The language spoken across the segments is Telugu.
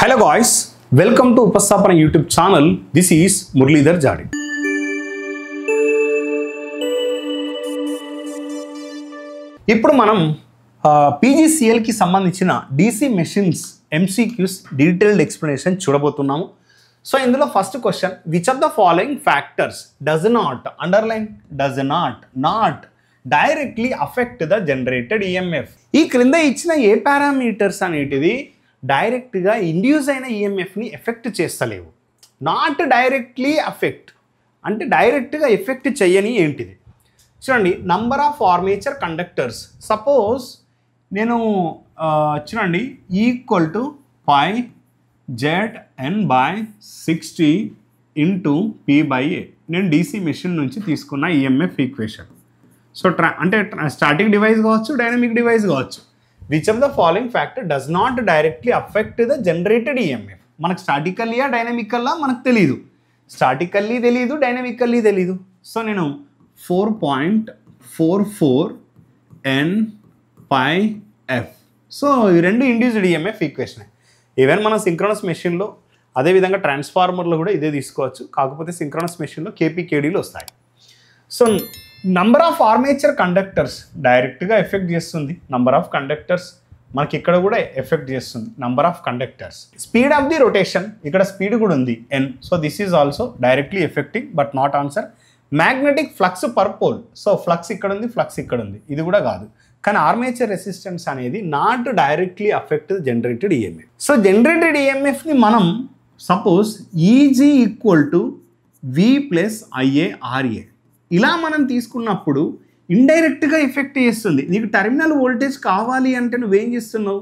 Hello guys, welcome to Upastapana YouTube channel. This is Muralidhar Jade. ఇప్పుడు మనం PGCL కి సంబంధించిన DC machines MCQs detailed explanation చూడబోతున్నాము. సో ఇందులో first question, which of the following factors does not directly affect the generated EMF? ఈ క్రింద ఇచ్చిన ఏ పారామీటర్స్ అనేటిది డైరెక్ట్గా ఇండ్యూస్ అయిన ఈఎంఎఫ్ని ఎఫెక్ట్ చేస్తలేవు. నాట్ డైరెక్ట్లీ అఫెక్ట్ అంటే డైరెక్ట్గా ఎఫెక్ట్ చేయని ఏంటిది? చూడండి, number of armature conductors. Suppose నేను చూడండి equal to pi ZN/60 into P/A నేను DC మెషిన్ నుంచి తీసుకున్న ఈఎంఎఫ్ ఈక్వేషన్. సో అంటే స్టాటిక్ డివైస్ కావచ్చు, డైనమిక్ డివైస్ కావచ్చు. Which of the following factor does not directly affect the generated EMF? మనకు స్టాటికల్లీయా డైనమికల్లా మనకు తెలియదు, స్టాటికల్లీ తెలియదు, డైనమికల్లీ తెలియదు. సో నేను 4.44 N/F. సో ఈ రెండు ఇండ్యూస్డ్ ఈఎంఎఫ్ ఈక్వేషన్. ఈవెన్ మన సింక్రోనస్ మెషిన్లో అదేవిధంగా ట్రాన్స్ఫార్మర్లో కూడా ఇదే తీసుకోవచ్చు, కాకపోతే సింక్రోనస్ మెషిన్లో KP/KDలు వస్తాయి. So number of armature conductors డైరెక్ట్గా ఎఫెక్ట్ చేస్తుంది. నంబర్ ఆఫ్ కండక్టర్స్ మనకి ఇక్కడ కూడా ఎఫెక్ట్ చేస్తుంది, number of conductors. Speed of the rotation, ఇక్కడ స్పీడ్ కూడా ఉంది N. So this is also directly affecting but not answer. Magnetic flux per pole, so flux ఇక్కడ ఉంది, ఫ్లక్స్ ఇక్కడ ఉంది, ఇది కూడా కాదు. కానీ ఆర్మేచర్ రెసిస్టెన్స్ అనేది not directly affect generated EMF. So generated ఈఎంఎఫ్ని మనం suppose EG equal to V + IA/RA ఇలా మనం తీసుకున్నప్పుడు ఇండైరెక్ట్గా ఎఫెక్ట్ చేస్తుంది. నీకు టెర్మినల్ వోల్టేజ్ కావాలి అంటే నువ్వేం చేస్తున్నావు?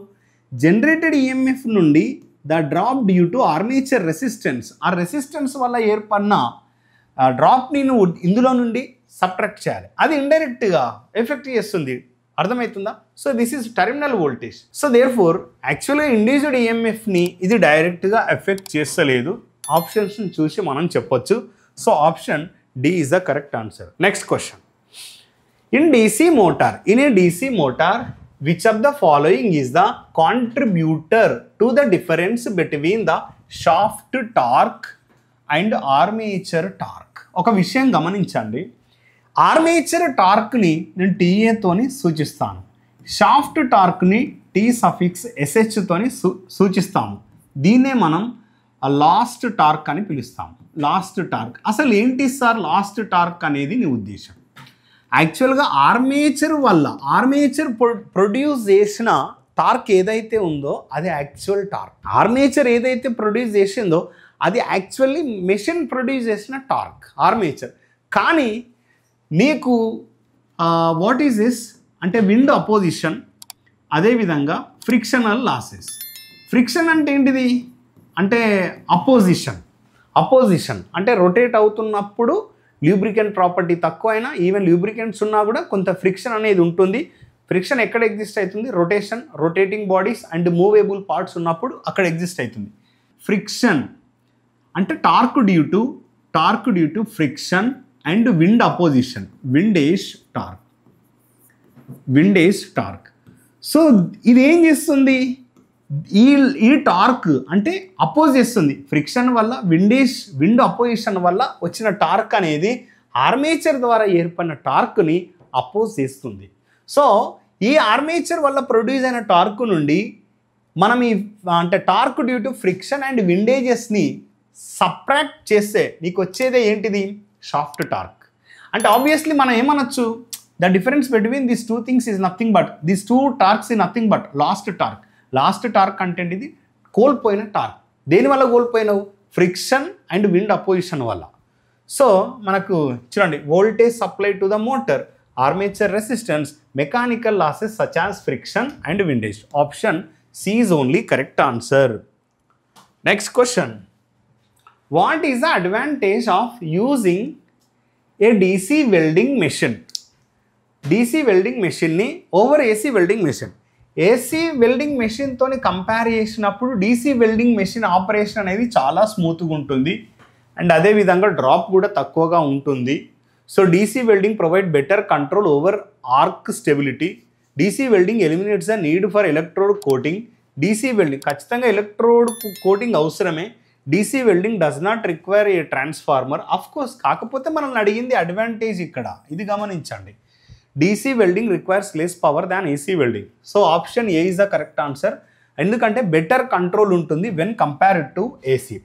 జనరేటెడ్ ఈఎంఎఫ్ నుండి the drop due to armature resistance, ఆ రెసిస్టెన్స్ వల్ల ఏర్పడిన డ్రాప్ని నువ్వు ఇందులో నుండి సబ్ట్రాక్ట్ చేయాలి. అది ఇండైరెక్ట్గా ఎఫెక్ట్ చేస్తుంది. అర్థమవుతుందా? So this is terminal voltage. So therefore యాక్చువల్గా ఇండ్యూస్డ్ ఈఎంఎఫ్ని ఇది డైరెక్ట్గా ఎఫెక్ట్ చేస్తలేదు. ఆప్షన్స్ని చూసి మనం చెప్పొచ్చు. So option D is the correct answer. Next question. In a DC motor, which of the following is the contributor to the difference between the shaft torque and armature torque? ఒక విషయం గమనించండి, ఆర్మేచర్ టార్క్ని నేను TA తోని సూచిస్తాను, షాఫ్ట్ టార్క్ని T_SH తోని సూచిస్తాము. దీన్నే మనం లాస్ట్ టార్క్ అని పిలుస్తాము. లాస్ట్ టార్క్ అసలు ఏంటి సార్ లాస్ట్ టార్క్ అనేది నీ ఉద్దేశం? యాక్చువల్గా ఆర్మేచర్ ప్రొడ్యూస్ చేసిన టార్క్ ఏదైతే ఉందో అది యాక్చువల్ టార్క్. ఆర్మేచర్ ఏదైతే ప్రొడ్యూస్ చేసిందో అది యాక్చువల్లీ మెషిన్ ప్రొడ్యూస్ చేసిన టార్క్ ఆర్మేచర్. కానీ నీకు వాట్ ఈజ్ దిస్ అంటే విండ్ అపోజిషన్, అదేవిధంగా ఫ్రిక్షనల్ లాసెస్. ఫ్రిక్షన్ అంటే ఏంటిది అంటే అపోజిషన్ అంటే రొటేట్ అవుతున్నప్పుడు ల్యూబ్రికెంట్ ప్రాపర్టీ తక్కువైనా, ఈవెన్ ల్యూబ్రికెంట్స్ ఉన్నా కూడా కొంత ఫ్రిక్షన్ అనేది ఉంటుంది. ఫ్రిక్షన్ ఎక్కడ ఎగ్జిస్ట్ అవుతుంది? Rotating bodies and movable parts ఉన్నప్పుడు అక్కడ ఎగ్జిస్ట్ అవుతుంది. ఫ్రిక్షన్ అంటే torque due to friction and wind opposition, windage torque. So ఇది ఏం చేస్తుంది? ఈ టార్క్ అంటే అపోజ్ చేస్తుంది. ఫ్రిక్షన్ వల్ల విండ్ అపోజిషన్ వల్ల వచ్చిన టార్క్ అనేది ఆర్మేచర్ ద్వారా ఏర్పడిన టార్క్ని అపోజ్ చేస్తుంది. సో ఈ ఆర్మేచర్ వల్ల ప్రొడ్యూస్ అయిన టార్క్ నుండి మనం అంటే torque due to friction and విండేజెస్ని సబ్ట్రాక్ట్ చేస్తే నీకు వచ్చేదే ఏంటిది? Shaft torque. అంటే ఆబ్వియస్లీ మనం ఏమనొచ్చు, the difference between these two things is nothing but these two torques is nothing but lost torque. Lost torque అంటే ఇది కోల్పోయిన టార్క్. దేనివల్ల కోల్పోయినావు? ఫ్రిక్షన్ అండ్ విండ్ అపోజిషన్ వల్ల. సో మనకు చూడండి, voltage supply to the motor, armature resistance, mechanical losses such as friction and windage. Option C is only correct answer. Next question. What is the advantage of using a DC welding machine? DC welding machine ni over AC welding machine. AC welding మెషిన్తోని కంపేర్ చేసినప్పుడు DC వెల్డింగ్ మెషిన్ ఆపరేషన్ అనేది చాలా స్మూత్గా ఉంటుంది అండ్ అదేవిధంగా డ్రాప్ కూడా తక్కువగా ఉంటుంది. So DC welding provide better control over arc stability. DC welding eliminates the need for electrode coating. DC welding ఖచ్చితంగా ఎలక్ట్రోడ్ కోటింగ్ అవసరమే. DC welding does not require A transformer of course. కాకపోతే మనల్ని అడిగింది అడ్వాంటేజ్ ఇక్కడ, ఇది గమనించండి. DC welding requires less power than AC welding. So option A is the correct answer. ఎందుకంటే బెటర్ కంట్రోల్ ఉంటుంది when compared to AC.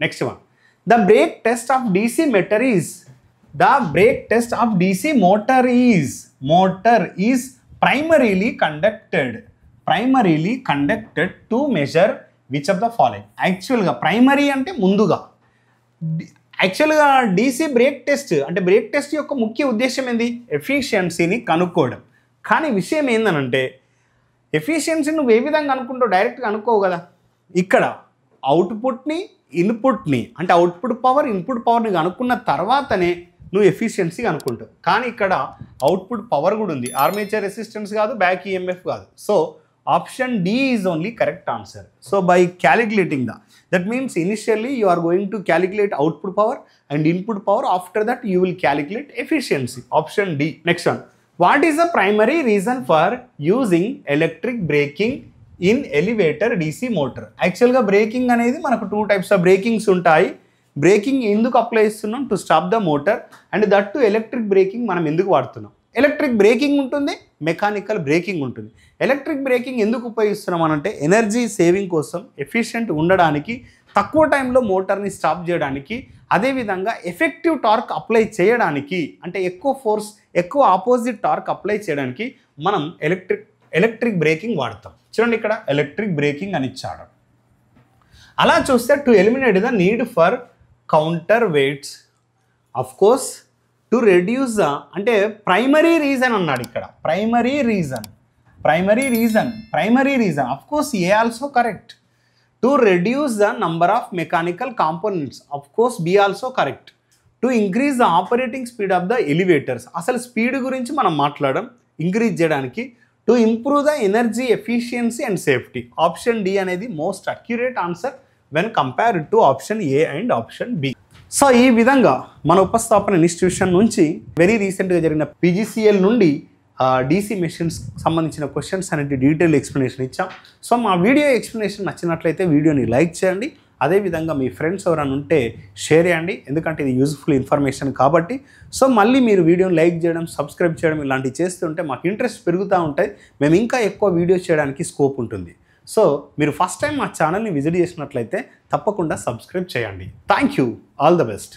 Next one, the break test of DC motor is motor is primarily conducted to measure which of the following. యాక్చువల్గా ప్రైమరీ అంటే ముందుగా, యాక్చువల్గా డీసీ బ్రేక్ టెస్ట్ అంటే బ్రేక్ టెస్ట్ యొక్క ముఖ్య ఉద్దేశం ఏంది? ఎఫిషియన్సీని కనుక్కోవడం. కానీ విషయం ఏందనంటే ఎఫిషియన్సీ నువ్వు ఏ విధంగా అనుకుంటావు? డైరెక్ట్గా అనుకోవు కదా. ఇక్కడ అవుట్పుట్ని ఇన్పుట్ని అంటే అవుట్పుట్ పవర్ ఇన్పుట్ పవర్ని కనుక్కున్న తర్వాతనే నువ్వు ఎఫిషియన్సీ అనుకుంటావు. కానీ ఇక్కడ అవుట్పుట్ పవర్ కూడా ఉంది, ఆర్మేచర్ రెసిస్టెన్స్ కాదు, బ్యాక్ ఈఎంఎఫ్ కాదు. So option D is only correct answer. So by calculating that means initially you are going to calculate output power and input power, after that you will calculate efficiency. Option D. Next one, what is the primary reason for using electric braking in elevator DC motor? Actually గా బ్రేకింగ్ అనేది మనకు 2 types of brakings ఉంటాయి. బ్రేకింగ్ ఎందుకు అప్లై చేస్తున్నాం? To stop the motor. And that to electric breaking మనం ఎందుకు వాడుతున్నాం? ఎలక్ట్రిక్ బ్రేకింగ్ ఉంటుంది, మెకానికల్ బ్రేకింగ్ ఉంటుంది. ఎలక్ట్రిక్ బ్రేకింగ్ ఎందుకు ఉపయోగిస్తున్నాం అనంటే ఎనర్జీ సేవింగ్ కోసం, ఎఫిషియెంట్ ఉండడానికి, తక్కువ టైంలో మోటార్ని స్టాప్ చేయడానికి, అదేవిధంగా ఎఫెక్టివ్ టార్క్ అప్లై చేయడానికి, అంటే ఎక్కువ ఫోర్స్ ఎక్కువ ఆపోజిట్ టార్క్ అప్లై చేయడానికి మనం ఎలక్ట్రిక్ బ్రేకింగ్ వాడతాం. చూడండి ఇక్కడ ఎలక్ట్రిక్ బ్రేకింగ్ అని ఇచ్చాడు. అలా చూస్తే to eliminate the need for counterweights, of course to reduce the అంటే ప్రైమరీ రీజన్ అన్నాడు ఇక్కడ. Primary reason of course A also correct. To reduce the number of mechanical components, of course B also correct. To increase the operating speed of the elevators, అసలు స్పీడ్ గురించి మనం మాట్లాడడం, ఇంక్రీజ్ చేయడానికి. To improve the energy efficiency and safety. Option D అనేది most accurate answer when compared to option A and option B. So ఈ విధంగా మన ఉపస్థాపన ఇన్స్టిట్యూషన్ నుంచి వెరీ రీసెంట్గా జరిగిన పీజీసీఎల్ నుండి డీసీ మెషిన్స్ సంబంధించిన క్వశ్చన్స్ అనేది డీటెయిల్ ఎక్స్ప్లెనేషన్ ఇచ్చాం. సో మా వీడియో ఎక్స్ప్లెనేషన్ నచ్చినట్లయితే వీడియోని లైక్ చేయండి. అదేవిధంగా మీ ఫ్రెండ్స్ ఎవరైనా ఉంటే షేర్ చేయండి, ఎందుకంటే ఇది యూజ్ఫుల్ ఇన్ఫర్మేషన్ కాబట్టి. సో మళ్ళీ మీరు వీడియోని లైక్ చేయడం, సబ్స్క్రైబ్ చేయడం ఇలాంటివి చేస్తుంటే మాకు ఇంట్రెస్ట్ పెరుగుతూ ఉంటాయి, మేము ఇంకా ఎక్కువ వీడియోస్ చేయడానికి స్కోప్ ఉంటుంది. సో మీరు ఫస్ట్ టైం మా ఛానల్ని విజిట్ చేసినట్లయితే తప్పకుండా సబ్స్క్రైబ్ చేయండి. Thank you, all the best.